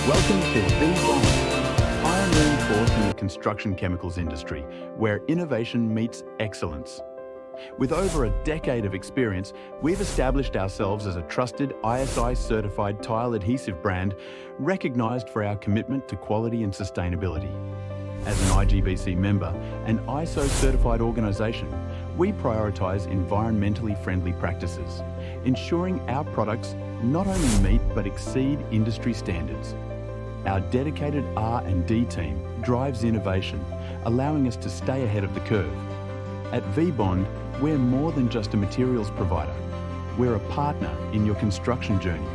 Welcome to V-Bond, pioneering force in the construction chemicals industry, where innovation meets excellence. With over a decade of experience, we've established ourselves as a trusted ISI-certified tile adhesive brand, recognized for our commitment to quality and sustainability. As an IGBC member and ISO-certified organization, we prioritize environmentally friendly practices, ensuring our products not only meet but exceed industry standards. Our dedicated R&D team drives innovation, allowing us to stay ahead of the curve. At V-Bond, we're more than just a materials provider. We're a partner in your construction journey.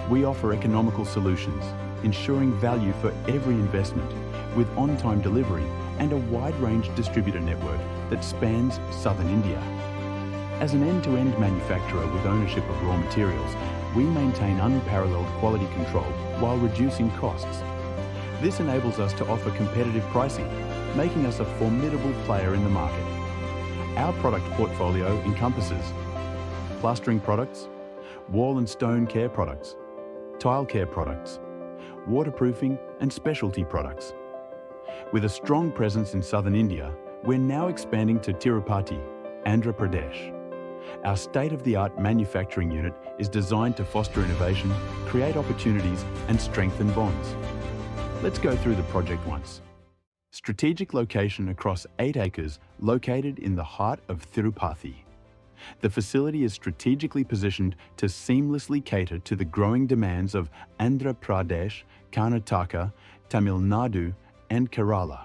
We offer economical solutions, ensuring value for every investment, with on-time delivery and a wide-range distributor network that spans southern India. As an end-to-end manufacturer with ownership of raw materials, we maintain unparalleled quality control while reducing costs. This enables us to offer competitive pricing, making us a formidable player in the market. Our product portfolio encompasses plastering products, wall and stone care products, tile care products, waterproofing and specialty products. With a strong presence in southern India, we're now expanding to Tirupati, Andhra Pradesh. Our state-of-the-art manufacturing unit is designed to foster innovation, create opportunities, and strengthen bonds. Let's go through the project once. Strategic location across 8 acres, located in the heart of Tirupati. The facility is strategically positioned to seamlessly cater to the growing demands of Andhra Pradesh, Karnataka, Tamil Nadu, and Kerala,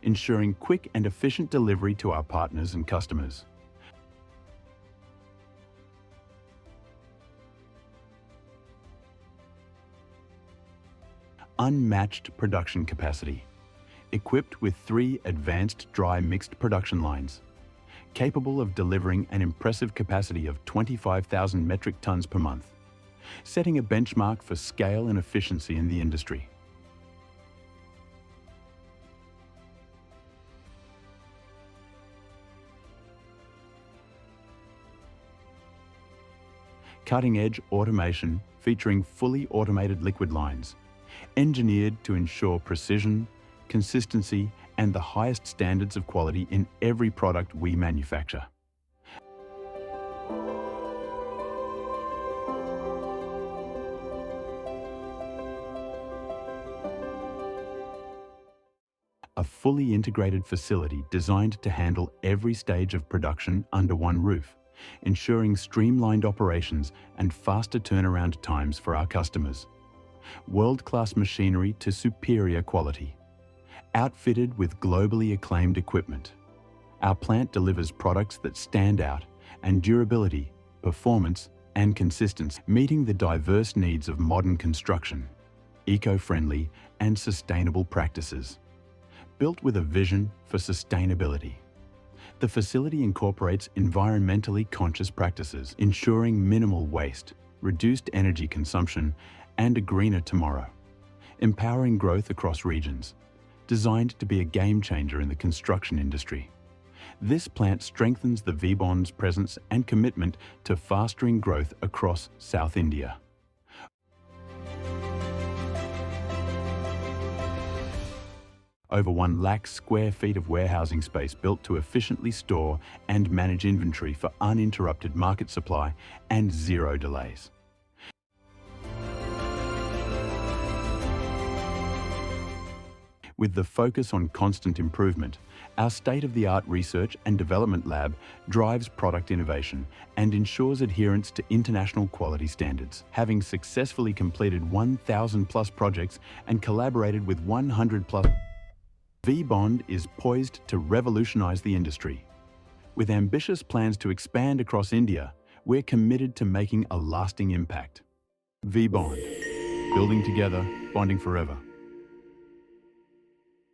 ensuring quick and efficient delivery to our partners and customers. Unmatched production capacity, equipped with 3 advanced dry mixed production lines, capable of delivering an impressive capacity of 25,000 metric tons per month, setting a benchmark for scale and efficiency in the industry. Cutting-edge automation featuring fully automated liquid lines, engineered to ensure precision, consistency, and the highest standards of quality in every product we manufacture. A fully integrated facility designed to handle every stage of production under one roof, ensuring streamlined operations and faster turnaround times for our customers. World-class machinery to superior quality. Outfitted with globally acclaimed equipment, our plant delivers products that stand out and durability, performance, and consistency, meeting the diverse needs of modern construction, eco-friendly and sustainable practices. Built with a vision for sustainability. The facility incorporates environmentally conscious practices, ensuring minimal waste, reduced energy consumption, and a greener tomorrow, empowering growth across regions, designed to be a game changer in the construction industry. This plant strengthens the V-Bond's presence and commitment to fostering growth across South India. Over 1 lakh square feet of warehousing space built to efficiently store and manage inventory for uninterrupted market supply and 0 delays. With the focus on constant improvement, our state-of-the-art research and development lab drives product innovation and ensures adherence to international quality standards. Having successfully completed 1,000+ projects and collaborated with 100+, V-Bond is poised to revolutionize the industry. With ambitious plans to expand across India, we're committed to making a lasting impact. V-Bond, building together, bonding forever.